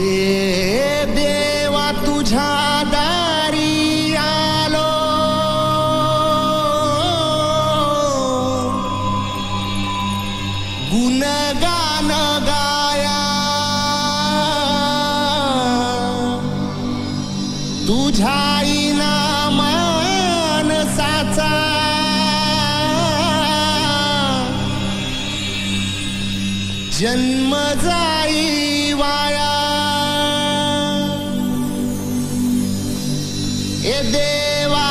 हे देवा तुझ्या दारी आलो, गुणगान गाया तुझ्या मानसाचा जन्म जाई वाया। ए देवा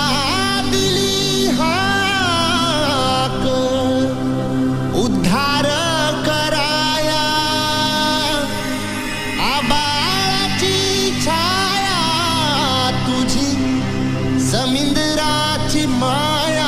दिली हाक उद्धार कराया, आबाळाची छाया तुझी समिंदराची माया।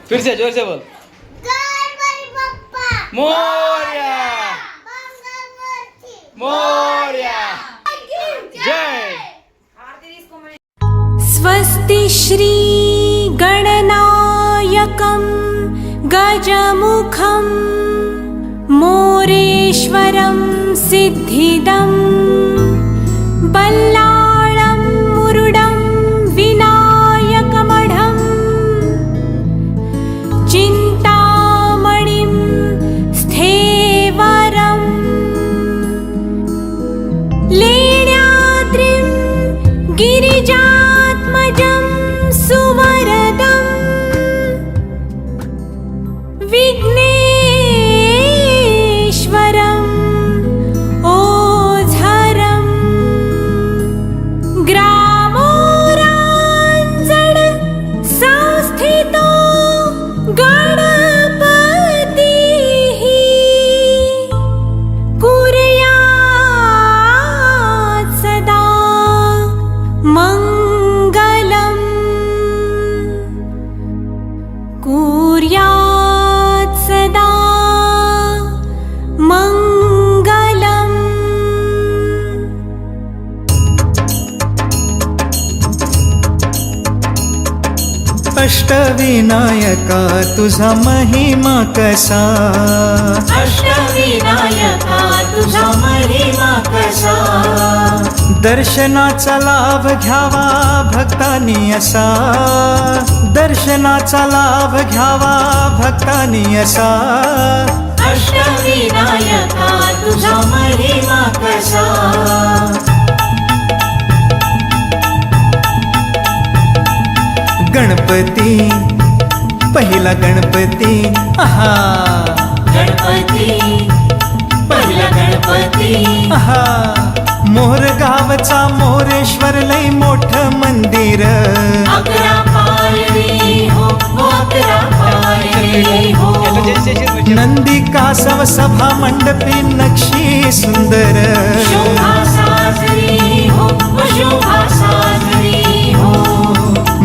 फिर से जोर से बोल। मोरया मोरया जय। स्वस्ति श्री गणनायकं गजमुखं मोरेश्वरं सिद्धिदं बल्लाळं मुरुडं विनायकमढं चिन्तामणिं स्थेवरं लेण्याद्रिं गिरिजात्मजं सुवरदं विघ्नेश्वरं ओझरं ग्रामोराञ्जन संस्थितो गणपतिः कुर्यात् सदा मङ्गलम् कुर्यात् सदा मङ्गलम्। अष्टविनायका तुझा महिमा कसा, अष्टविनायका तुझा महिमा कसा, दर्शनाचा लाभ घ्यावा भक्तांनी असा, दर्शनाचा लाभ घ्यावा भक्तांनी असा, अष्टविनायका तुझा महिमा कसा, गणपती पहिला गणपती आहा, गणपती पहिला गणपती आहा, मोर गावचा मोरेश्वर लय मोठं मंदिर, 11 पायरी हो 11 पायरी हो, नंदी कासव सभा मंडपी नक्षी सुंदर, शोभा साजरी हो शोभा साजरी हो,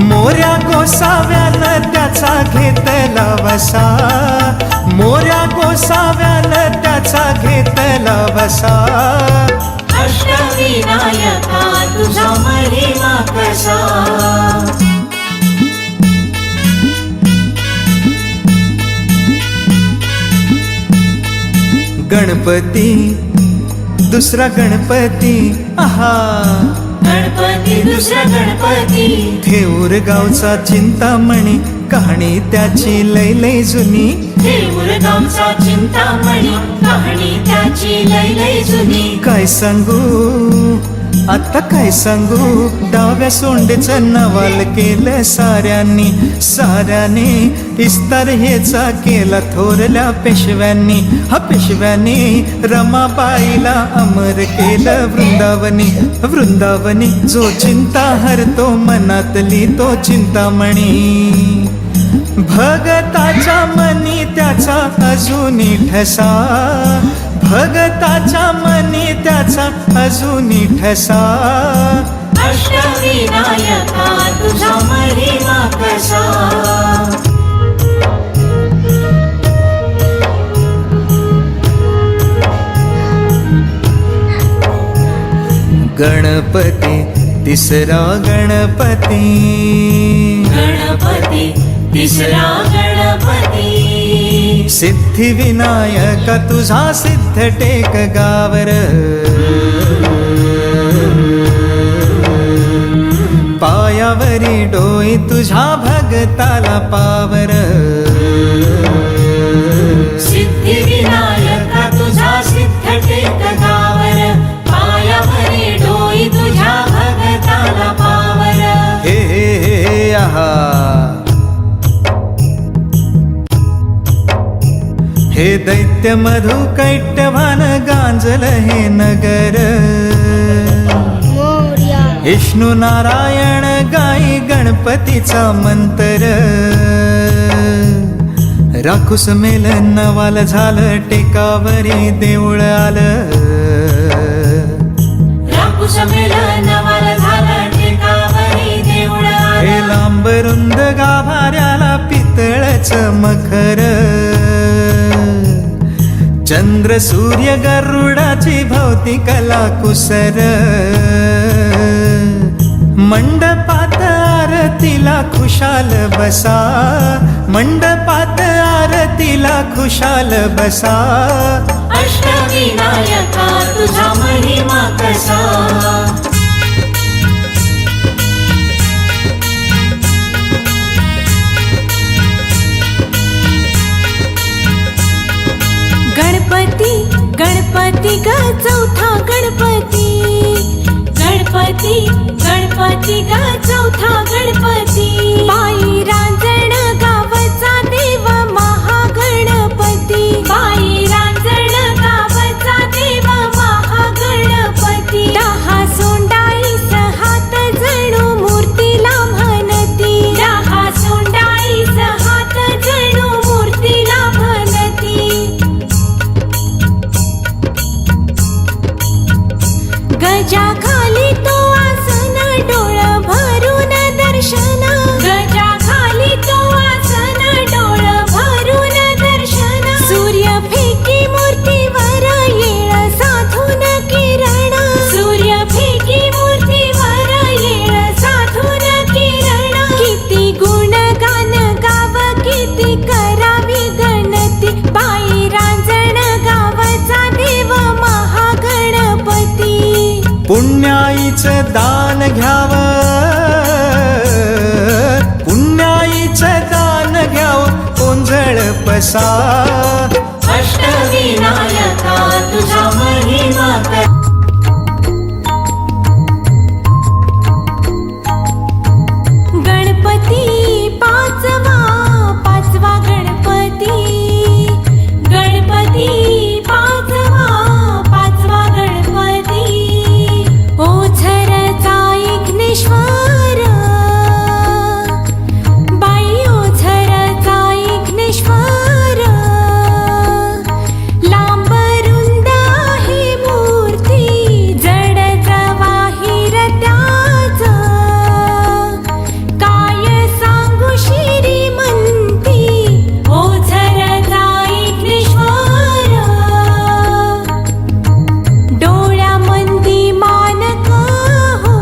मोऱ्या गोसाव्यानं त्याचा घेतला वसा, मोऱ्या गोसाव्यानं त्याचा घेतला वसा, अष्टविनायका तुझा महिमा कसा, गणपती दुसरा गणपती आहा, गणपती दुसरा गणपती, थेऊर गावचा चिंतामणी कहाणी त्याची लय लय जुनी, देऊर गावचा चिंतामणी कहाणी त्याची लय लय जुनी, काय सांगू आता काय सांगू, डाव्या सोंडेचं नवाल केलं साऱ्यांनी, साऱ्याने इस्तार हेचा केला थोरल्या पेशव्यांनी, हा पेशव्यांनी रमाबाईला अमर केलं वृंदावनी, वृंदावनी जो चिंता हरतो मनातली तो चिंतामणी, भगताच्या मनी त्याचा अजूनी ठसा, भगताच्या मनी त्याचा अजूनी ठसा, अष्टविनायका तुझा महिमा कसा, गणपती तिसरा गणपती, गणपती तिसरा गणपती, सिद्धिविनायक तुझा सिद्ध टेक गावर, पायावरी डोई तुझ्या भगताला पावर, सिद्धिविनायका तुझा सिद्ध टेक गावर, पायावरी डोई तुझ्या भगताला पावर, हे हे हे आहा, हे दैत्य मधु कैटवान गांजल हे नगर, विष्णू नारायण गाई गणपतीचा मंत्र, राखूस मेल नवाल झालं टेकावरी देऊळ आलं, राखूस मेल नवाल झालं टेकावरी देऊळ आलं, हे लांब रुंद गाभाऱ्याला पितळच मखर, चंद्र सूर्य गरुडाची भोवती कला कुसर, मंडपात आरती आरतीला खुशाल बसा, मंडपात आरतीला खुशाल बसा. अष्टविनायका तुझा महिमा कसा. गणपती गणपती ग चौथा गणपती, गणपती गणपती ग चौथा गणपती. बाई रांजण गावचा देव महागणपती, बाई रांजण गावचा देव महागणपती. 10 सोंडाईस हात जणू मूर्तीला म्हणती, 10 सोंडाईस हात जणू मूर्तीला म्हणती. गजा खाली तो आसन डोळ भरून दर्शन, गजा खाली तो आसन डोळ भरून दर्शन. सूर्य फेकी मूर्तीवर येळ साधून किरण, सूर्य फेकी मूर्तीवर येळ साधून किरण. किती गुणगान गाव किती करावी गणती, बाई रांजण गावचा देव महागणपती. पुण्याईचं दान घ्याव, पुण्याईचं दान घ्याव ओंजळ पसा. अष्टविनायका तुझा महिमा कसा. गणपती पाचवा पाचवा गणपती, गणपती पाचवा पाचवा गणपती. ओझरचा विघ्नेश्वर, बाई ओझरचा विघ्नेश्वर. लांब रुंद आहे मूर्ती, जड जवाहीर त्याच. काय सांगू श्रीमंती, ओझरचा विघ्नेश्वर. डोळ्यामंदी मानक हो,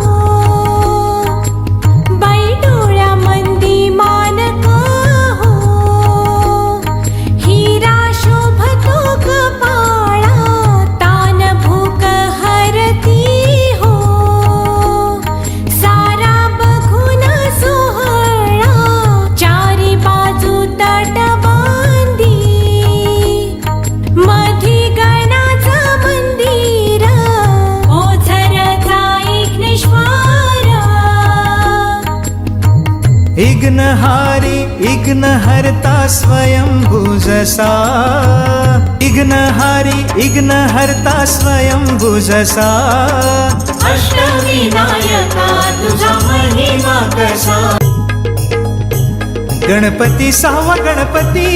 बाई डोळ्यामंदी मानक हो. हिरा शोभतो कपाळा, तान भूक हरती हो. सारा बघून सोहळा, चारी बाजू तट बांधी. मधी गणाचं मंदिर, ओझरचा विघ्नेश्वर. इग्नहारी इग्नहर्ता स्वयंभू जसा, इग्नहारी इग्नहर्ता स्वयंभू जसा. अष्टविनायका तुझा महिमा कसा. गणपती 6वा गणपती,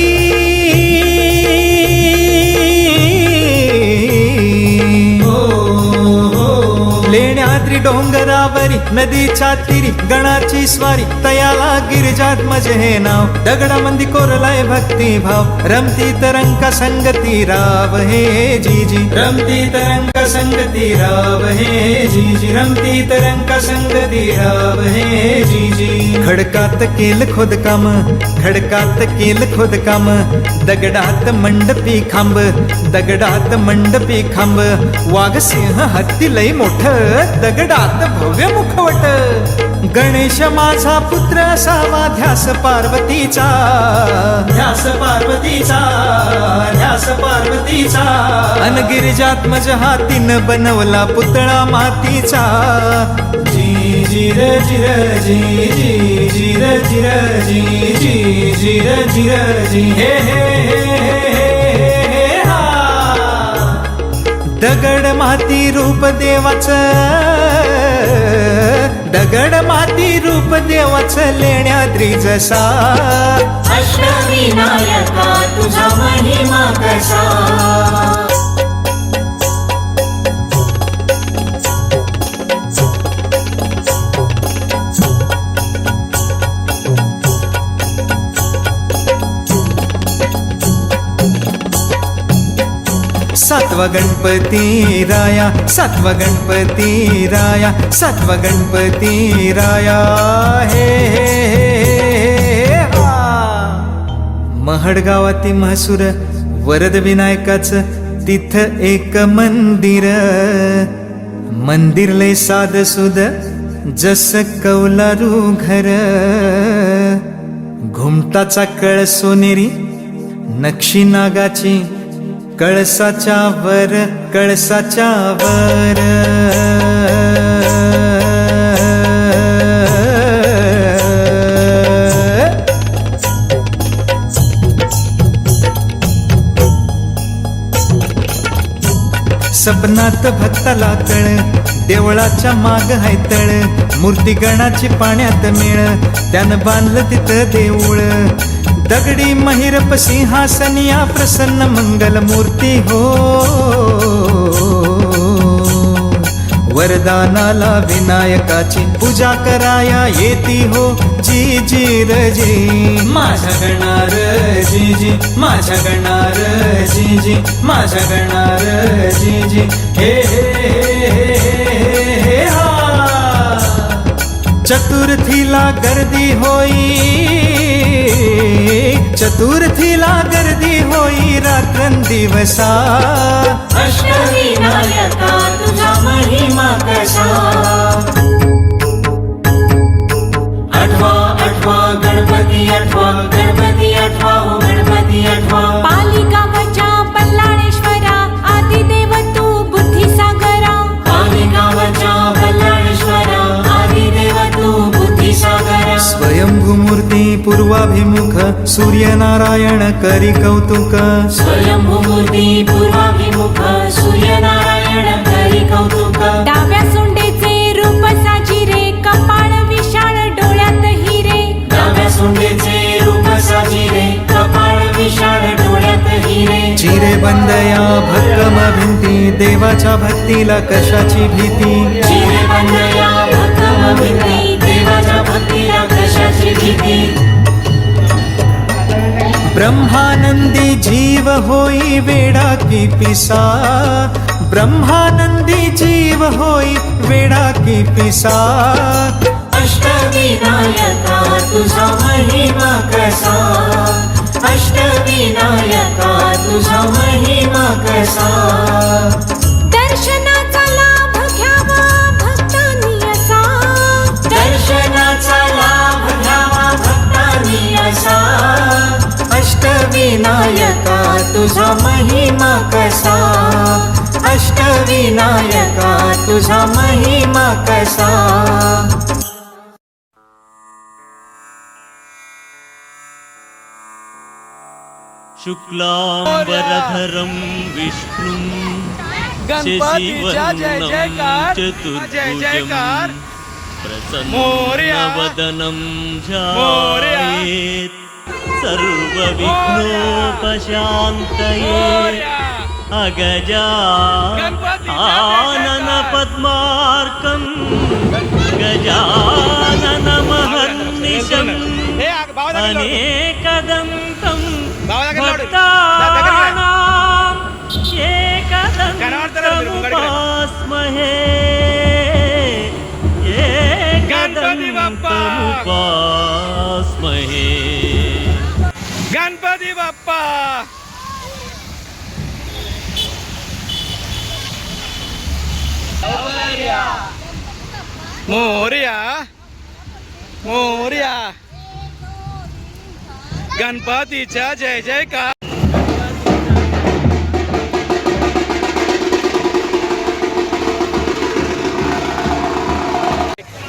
लेण्याद्री डोंगरावरी नदीच्या तीरी गणाची स्वारी. तयाला गिरिजात्मज हे नाव, दगडामंदी कोरलाय भक्ती भाव. रमती तरंग संगती राव हे जीजी, रमती तरंग संगती राव हे जीजी, रमती तरंग संगती राव हे जीजी. खडकात केल खोदकाम, खडकात केल खोदकाम. दगडात मंडपी खांब, दगडात मंडपी खांब. वाघ सिंह हत्ती लई मोठ, दगडात भव्य मुखवट. गणेश माझा पुत्र असावा, ध्यास पार्वतीचा, ध्यास पार्वतीचा, ध्यास पार्वतीचा. अन गिरिजात्मज हातीन बनवला पुतळा मातीचा. जी जिर जिर जी जी जिर जिर जी जी जिर जिर जी हे हे हे हे हा. दगड माती रूप देवाचं, दगड माती रूप देवाचं लेण्याद्री जसा. अष्टविनायका तुझा महिमा कसा. सातवा गणपती राया, सातवा गणपती राया, सातवा गणपती राया. हे हे हे हा. महड गावाती म्हसूर वरद विनायकाचं तिथं एक मंदिर, मंदिर लय साध सुद जस कौलारू घर. घुमटाचा कळ सोनेरी नक्षी नागाची, कळसाच्या वर, कळसाच्या वर. सपनात भक्ताला कळ, देवळाच्या माग हाय तळ. मूर्ती गणाची पाण्यात मेळ, त्यानं बांधलं तिथं देऊळ. दगडी महिरप सिंहासनिया प्रसन्न मंगल मूर्ती हो. वरदानाला विनायकाची पूजा कराया येती हो. जी जी र जी माझ्या गणार, जी जी माझ्या गणार, जी जी माझ्या गणार, जी जी. हे हे हे हे हा. चतुर्थीला गर्दी होई, चतुर्थीला गर्दी होई रात्रंदिवसा. अष्टविनायका तुझा महिमा कसा. आठवा आठवा गणपती आठवा, गणपती आठवा हो गणपती आठवा. पालिगावच्या बल्लाळेश्वरा आदिदेव तू बुद्धिसागरा. पालिगावच्या बल्लाळेश्वरा आदिदेव तू बुद्धिसागरा. स्वयंभू मूर्ती पूर्वाभिमुख सूर्यनारायण करी कौतुक. स्वयंभू मूर्ती पूर्वाभिमुख सूर्यनारायण करी कौतुक. डाव्या सोंडेचे रूप साजिरे, कपाळ विशाळ डोळ्यात हिरे. डाव्या सोंडेचे रूप साजिरे, कपाळ विशाळ डोळ्यात हिरे. चिरे बंदया भक्कम भिंती, देवाच्या भक्तीला कशाची भीती. चिरे बंदया भक्कम भिंती, देवाच्या भक्तीला कशाची भीती. ब्रह्मानंदी जीव होई वेडा की पिसा, ब्रह्मानंदी जीव होई वेडा की पिसा. अष्टविनायका तुझा महिमा कसा. अष्टविनायका तुझा महिमा कसा. दर्शनाचा लाभ घ्यावा भक्तांनी असा. दर्शनाचा लाभ घ्यावा भक्तांनी असा. अष्टविनायका तुझा महिमा कसा. अष्टविनायका तुझा महिमा कसा. शुक्लांबरधरं विष्णुं गणपतीचा जय जयकार, जय जयकार. प्रसन्नवदनं ध्यायेत् सर्वविघ्नोपशान्तये. अगजा आनन पद्मार्कं गजाननमहर्निशम् अनेकदन्तं भक्तानाम् एकदन्तमुपास्महे. एकदन्तमुपास्महे. गणपती बाप्पा. मोरया मोरया. गणपतीचा जय जयकार.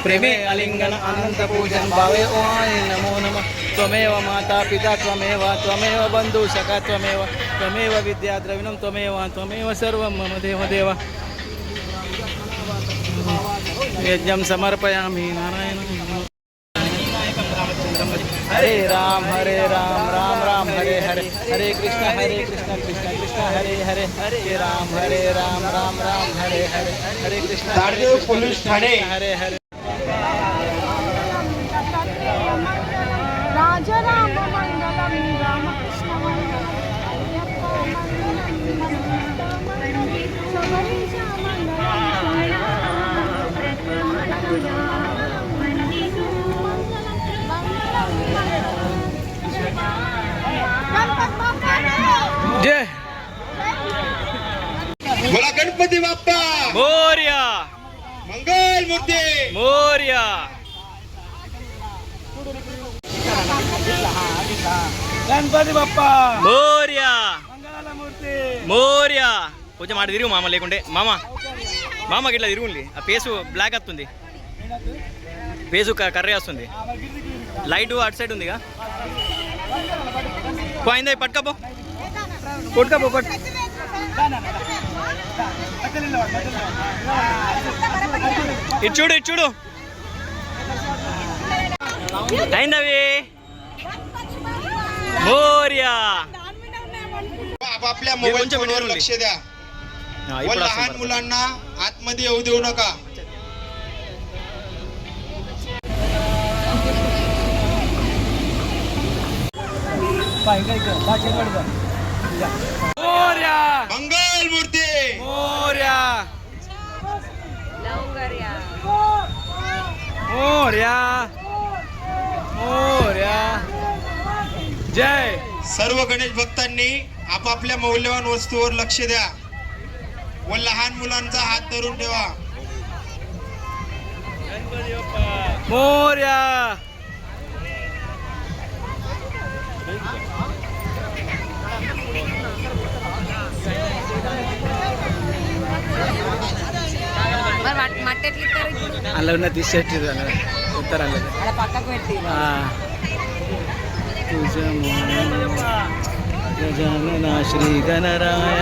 प्रेमे अलिंगन अनंत पूजन भावे ओय नमो नमः. त्वमेव माता पिता त्वमेव, त्वमेव बंधु सखा त्वमेव, त्वमेव विद्या द्रविणं त्वमेव, त्वमेव सर्वं मम देव देव. यज्ञं समर्पयामि नारायण. हरे राम राम राम हरे हरे, हरे कृष्ण कृष्ण कृष्ण हरे हरे, हरे राम राम राम हरे हरे, हरे कृष्ण पोलीस ठाणे हरे हरे. राम मंगलम रामकृष्ण मंगलम. गणपती बाप्पा मोरया मंगल मूर्ती मोरया. గణపతి బప్పా मोरया మంగళమూర్తి మోర్యా. కొంచెం మాట తిరుగు మామ, లేకుంటే మామ మామ గిట్లా తిరుగుండి. ఆ పేసు బ్లాక్ వస్తుంది, పేసు కర్రీ వస్తుంది. లైట్ అటు సైడ్ ఉందిగా. పోయిందా పట్టుకపో, కొట్టుకపో కొట్టు. ఇటు చూడు, ఇటు చూడు. అయిందవి మోర్యా. आपापल्या हे मोबाईल कोणच्या फोनवर मीडियावर लक्ष द्या हा, व इकडं लहान असं मुलांना आतमध्ये येऊ देऊ नका. मोरया मंगल मूर्ती मोरया मोरया मोरया. जय. सर्व गणेश भक्तांनी आपापल्या मौल्यवान वस्तूवर लक्ष द्या व लहान मुलांचा हात धरून ठेवा. मोरया. అలా ఉన్న తీసేట్టు ఉత్తర పక్కకు పెట్టి గజానన శ్రీ గణరాయ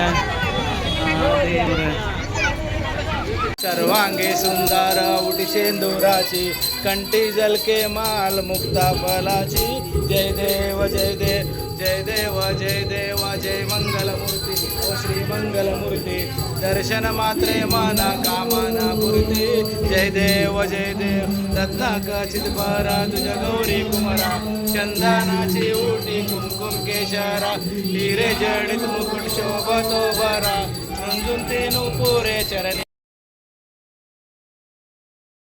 सर्वांगे सुंदर उटी शेंदुराची कंठी जलके माल मुक्ता फलाची. जय देव जय देव जय देव जय देव जय मंगलमूर्ती ओ श्री मंगलमूर्ती. दर्शन मात्रे मना कामना पूर्ती. जय देव रत्नाकाचित परा तुझ्या गौरी कुमारा. चंदनाची उटी कुमकुम केशरा. हिरे जडित मुकुट शोभतो बरा. रंजून तेनु पुरे चरणी